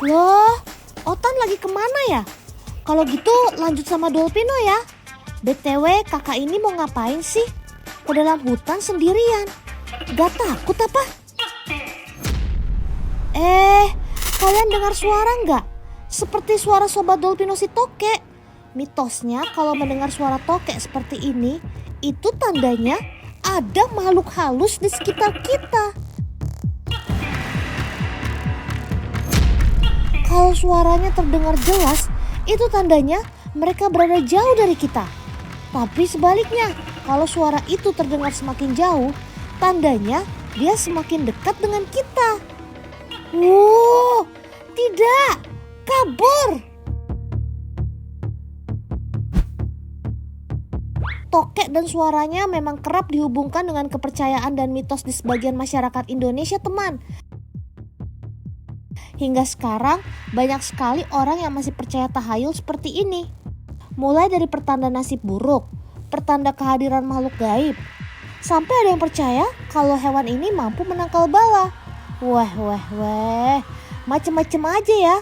Loh, Otan lagi kemana ya? Kalau gitu lanjut sama Dolpino ya. BTW kakak ini mau ngapain sih? Ke dalam hutan sendirian. Gak takut apa? Kalian dengar suara nggak? Seperti suara sobat Dolpino si tokek. Mitosnya kalau mendengar suara tokek seperti ini, itu tandanya ada makhluk halus di sekitar kita. Kalau suaranya terdengar jelas, itu tandanya mereka berada jauh dari kita. Tapi sebaliknya, kalau suara itu terdengar semakin jauh, tandanya dia semakin dekat dengan kita. Tidak, kabur. Tokek dan suaranya memang kerap dihubungkan dengan kepercayaan dan mitos di sebagian masyarakat Indonesia, teman. Hingga sekarang banyak sekali orang yang masih percaya tahayul seperti ini. Mulai dari pertanda nasib buruk, pertanda kehadiran makhluk gaib, sampai ada yang percaya kalau hewan ini mampu menangkal bala. Macem-macem aja ya.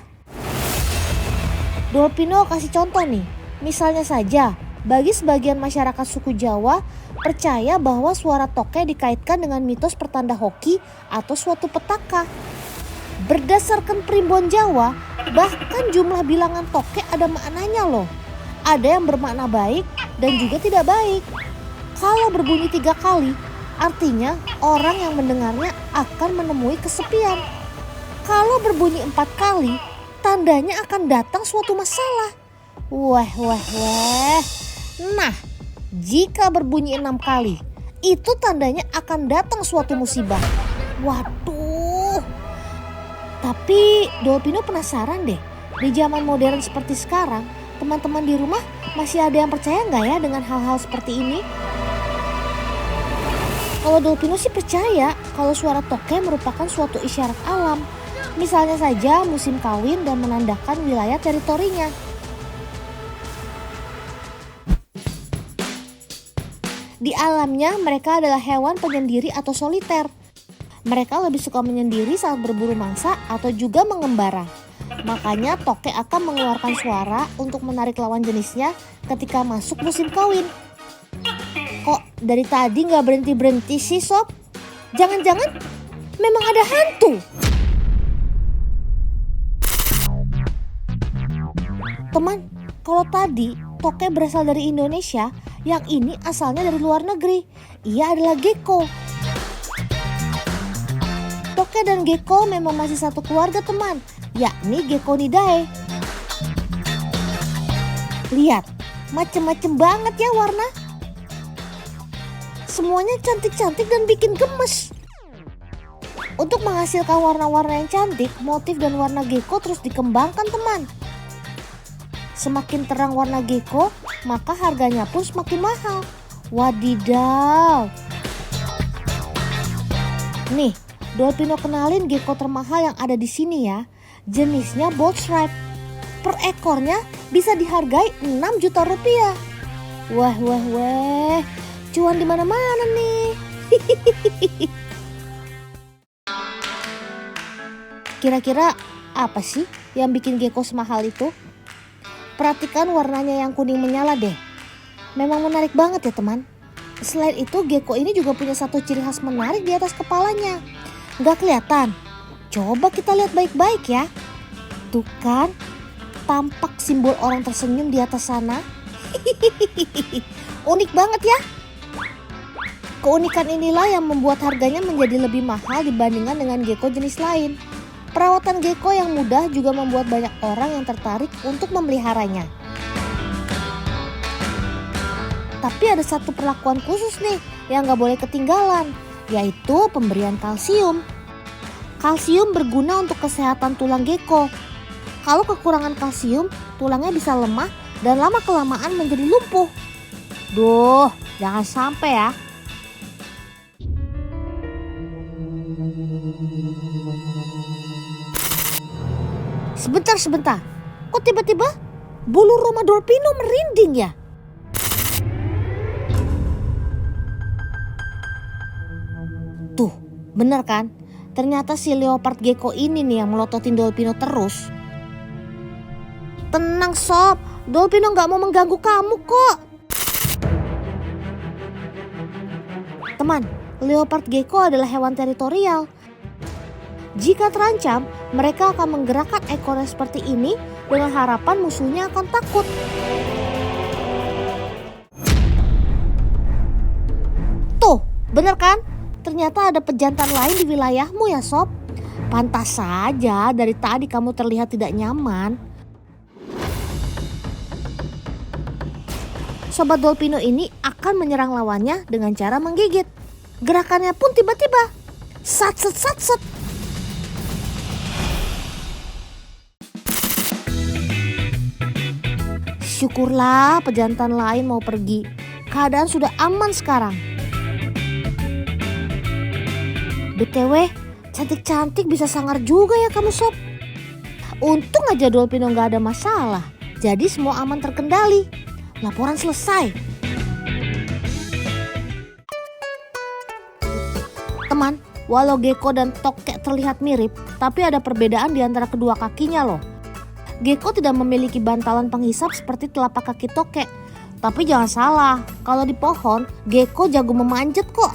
Dolpino kasih contoh nih. Misalnya saja, bagi sebagian masyarakat suku Jawa percaya bahwa suara tokek dikaitkan dengan mitos pertanda hoki atau suatu petaka. Berdasarkan primbon Jawa, bahkan jumlah bilangan tokek ada maknanya loh. Ada yang bermakna baik dan juga tidak baik. Kalau berbunyi 3 kali, artinya orang yang mendengarnya akan menemui kesepian. Kalau berbunyi 4 kali, tandanya akan datang suatu masalah. Nah, jika berbunyi 6 kali, itu tandanya akan datang suatu musibah. Waduh. Tapi Dolpino penasaran deh, di zaman modern seperti sekarang, teman-teman di rumah masih ada yang percaya nggak ya dengan hal-hal seperti ini? Kalau Dolpino sih percaya kalau suara tokek merupakan suatu isyarat alam. Misalnya saja musim kawin dan menandakan wilayah teritorinya. Di alamnya mereka adalah hewan penyendiri atau soliter. Mereka lebih suka menyendiri saat berburu mangsa atau juga mengembara. Makanya tokek akan mengeluarkan suara untuk menarik lawan jenisnya ketika masuk musim kawin. Kok dari tadi gak berhenti-berhenti sih sob? Jangan-jangan memang ada hantu? Teman, kalau tadi tokek berasal dari Indonesia, yang ini asalnya dari luar negeri. Ia adalah gecko. Tokek dan gecko memang masih satu keluarga teman, yakni Geckonidae. Lihat, macem-macem banget ya warna. Semuanya cantik-cantik dan bikin gemes. Untuk menghasilkan warna-warna yang cantik, motif dan warna gecko terus dikembangkan teman. Semakin terang warna gecko, maka harganya pun semakin mahal. Wadidaw. Nih, Dolpino kenalin gecko termahal yang ada di sini ya. Jenisnya bold stripe. Per ekornya bisa dihargai 6 juta rupiah. Cuan di mana-mana nih. Kira-kira apa sih yang bikin gecko semahal itu? Perhatikan warnanya yang kuning menyala deh. Memang menarik banget ya teman. Selain itu gecko ini juga punya satu ciri khas menarik di atas kepalanya. Nggak kelihatan? Coba kita lihat baik-baik ya. Tuh kan, tampak simbol orang tersenyum di atas sana. Unik banget ya. Keunikan inilah yang membuat harganya menjadi lebih mahal dibandingkan dengan gecko jenis lain. Perawatan gecko yang mudah juga membuat banyak orang yang tertarik untuk memeliharanya. Tapi ada satu perlakuan khusus nih yang gak boleh ketinggalan, yaitu pemberian kalsium. Kalsium berguna untuk kesehatan tulang gecko. Kalau kekurangan kalsium, tulangnya bisa lemah dan lama-kelamaan menjadi lumpuh. Duh, jangan sampai ya. Sebentar. Kok tiba-tiba bulu roma Dolpino merinding ya? Tuh, bener kan? Ternyata si leopard gecko ini nih yang melototin Dolpino terus. Tenang sob, Dolpino gak mau mengganggu kamu kok. Teman, leopard gecko adalah hewan teritorial. Jika terancam, mereka akan menggerakkan ekornya seperti ini dengan harapan musuhnya akan takut. Tuh, bener kan? Ternyata ada pejantan lain di wilayahmu ya sob. Pantas saja dari tadi kamu terlihat tidak nyaman. Sobat Dolpino ini akan menyerang lawannya dengan cara menggigit. Gerakannya pun tiba-tiba. Sat set sat set. Syukurlah pejantan lain mau pergi. Keadaan sudah aman sekarang. BTW, cantik-cantik bisa sangar juga ya kamu sob. Untung aja Dolpino gak ada masalah. Jadi semua aman terkendali. Laporan selesai. Teman, walau gecko dan tokek terlihat mirip, tapi ada perbedaan di antara kedua kakinya loh. Gecko tidak memiliki bantalan penghisap seperti telapak kaki tokek. Tapi jangan salah, kalau di pohon, gecko jago memanjat kok.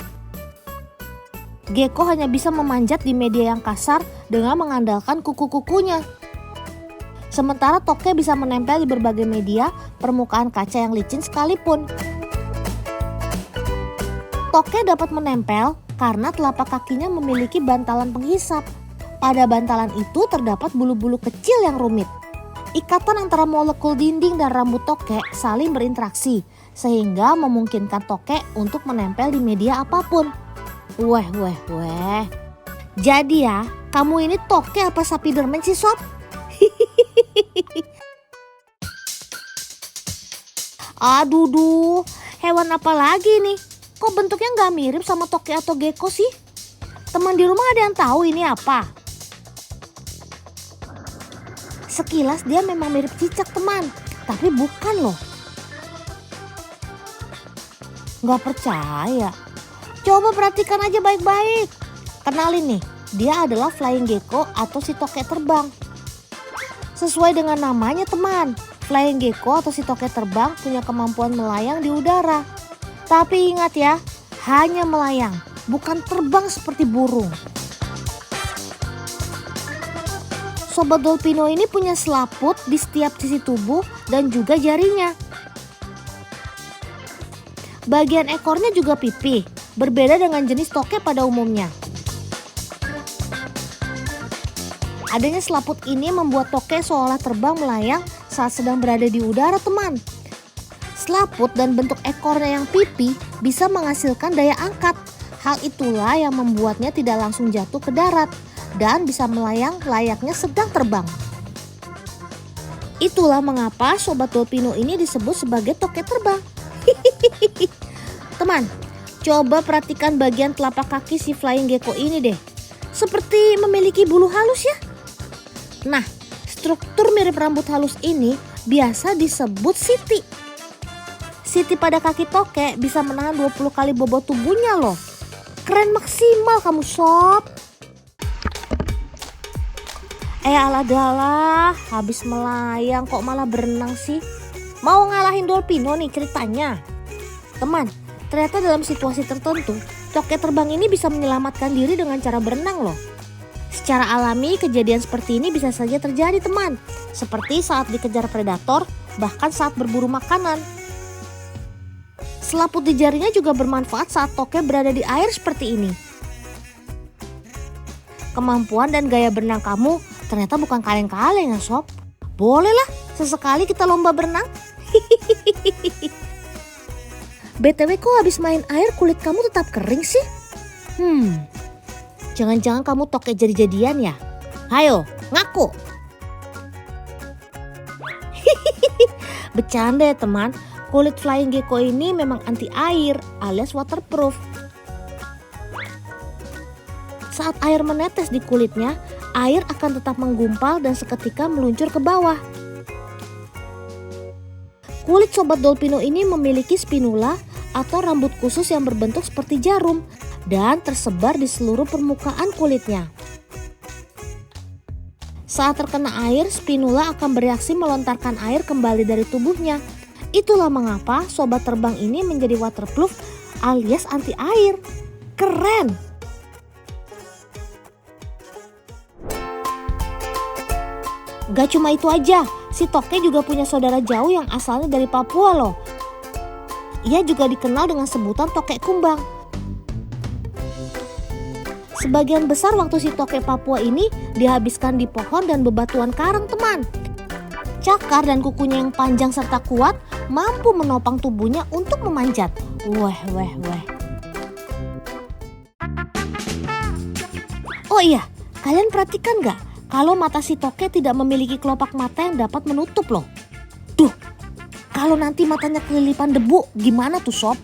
Gecko hanya bisa memanjat di media yang kasar dengan mengandalkan kuku-kukunya. Sementara tokek bisa menempel di berbagai media, permukaan kaca yang licin sekalipun. Tokek dapat menempel karena telapak kakinya memiliki bantalan penghisap. Pada bantalan itu terdapat bulu-bulu kecil yang rumit. Ikatan antara molekul dinding dan rambut tokek saling berinteraksi, sehingga memungkinkan tokek untuk menempel di media apapun. Weh. Jadi ya, kamu ini tokek apa Spiderman sih sob? Aduh, hewan apa lagi nih? Kok bentuknya gak mirip sama tokek atau gecko sih? Teman di rumah ada yang tahu ini apa? Sekilas dia memang mirip cicak teman, tapi bukan loh. Gak percaya? Coba perhatikan aja baik-baik. Kenalin nih, dia adalah flying gecko atau si tokek terbang. Sesuai dengan namanya teman, flying gecko atau si tokek terbang punya kemampuan melayang di udara. Tapi ingat ya, hanya melayang, bukan terbang seperti burung. Sobat Dolpino ini punya selaput di setiap sisi tubuh dan juga jarinya. Bagian ekornya juga pipih, berbeda dengan jenis tokek pada umumnya. Adanya selaput ini membuat tokek seolah terbang melayang saat sedang berada di udara teman. Selaput dan bentuk ekornya yang pipih bisa menghasilkan daya angkat. Hal itulah yang membuatnya tidak langsung jatuh ke darat dan bisa melayang layaknya sedang terbang. Itulah mengapa Sobat Dolpino ini disebut sebagai tokek terbang. Teman, coba perhatikan bagian telapak kaki si flying gecko ini deh. Seperti memiliki bulu halus ya. Nah, struktur mirip rambut halus ini biasa disebut siti. Siti pada kaki tokek bisa menahan 20 kali bobot tubuhnya loh. Keren maksimal kamu sob. Alah, habis melayang kok malah berenang sih. Mau ngalahin Dolpino nih ceritanya. Teman, ternyata dalam situasi tertentu, tokek terbang ini bisa menyelamatkan diri dengan cara berenang loh. Secara alami kejadian seperti ini bisa saja terjadi teman. Seperti saat dikejar predator, bahkan saat berburu makanan. Selaput di jarinya juga bermanfaat saat tokek berada di air seperti ini. Kemampuan dan gaya berenang kamu ternyata bukan kaleng-kaleng ya sob. Bolehlah sesekali kita lomba berenang. BTW kok habis main air kulit kamu tetap kering sih? Jangan-jangan kamu tokek jadi-jadian ya? Hayo, ngaku. Bercanda ya teman, kulit flying gecko ini memang anti air alias waterproof. Saat air menetes di kulitnya, air akan tetap menggumpal dan seketika meluncur ke bawah. Kulit Sobat Dolpino ini memiliki spinula atau rambut khusus yang berbentuk seperti jarum dan tersebar di seluruh permukaan kulitnya. Saat terkena air, spinula akan bereaksi melontarkan air kembali dari tubuhnya. Itulah mengapa sobat terbang ini menjadi waterproof alias anti air. Keren! Gak cuma itu aja, si toke juga punya saudara jauh yang asalnya dari Papua loh. Ia juga dikenal dengan sebutan toke kumbang. Sebagian besar waktu si toke Papua ini dihabiskan di pohon dan bebatuan karang, teman. Cakar dan kukunya yang panjang serta kuat mampu menopang tubuhnya untuk memanjat. Weh. Oh iya, kalian perhatikan gak kalau mata si toke tidak memiliki kelopak mata yang dapat menutup loh? Duh, kalau nanti matanya kelilipan debu gimana tuh sob?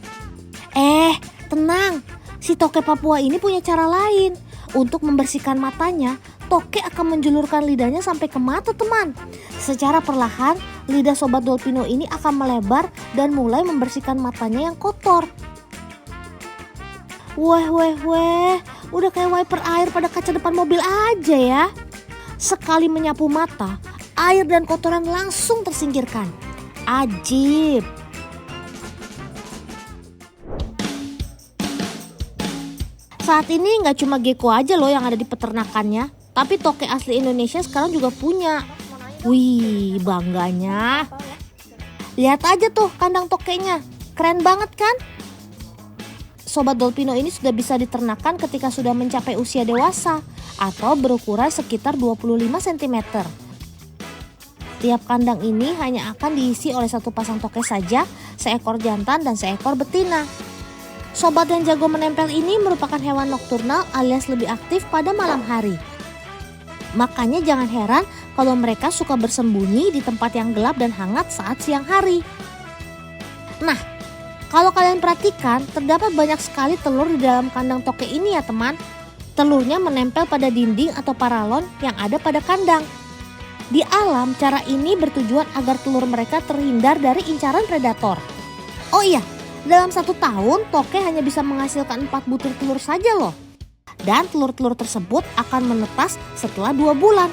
Tenang. Si toke Papua ini punya cara lain. Untuk membersihkan matanya, toke akan menjulurkan lidahnya sampai ke mata, teman. Secara perlahan, lidah sobat Dolpino ini akan melebar dan mulai membersihkan matanya yang kotor. Weh, udah kayak wiper air pada kaca depan mobil aja ya. Sekali menyapu mata, air dan kotoran langsung tersingkirkan. Ajib. Saat ini nggak cuma gecko aja loh yang ada di peternakannya, tapi toke asli Indonesia sekarang juga punya. Wih, bangganya. Lihat aja tuh kandang tokenya, keren banget kan? Sobat Dolpino ini sudah bisa diternakan ketika sudah mencapai usia dewasa atau berukuran sekitar 25 cm. Tiap kandang ini hanya akan diisi oleh satu pasang toke saja, seekor jantan dan seekor betina. Sobat yang jago menempel ini merupakan hewan nokturnal alias lebih aktif pada malam hari. Makanya jangan heran kalau mereka suka bersembunyi di tempat yang gelap dan hangat saat siang hari. Nah, kalau kalian perhatikan, terdapat banyak sekali telur di dalam kandang toke ini ya teman. Telurnya menempel pada dinding atau paralon yang ada pada kandang. Di alam, cara ini bertujuan agar telur mereka terhindar dari incaran predator. Oh iya, dalam 1 tahun, toke hanya bisa menghasilkan 4 butir telur saja loh. Dan telur-telur tersebut akan menetas setelah 2 bulan.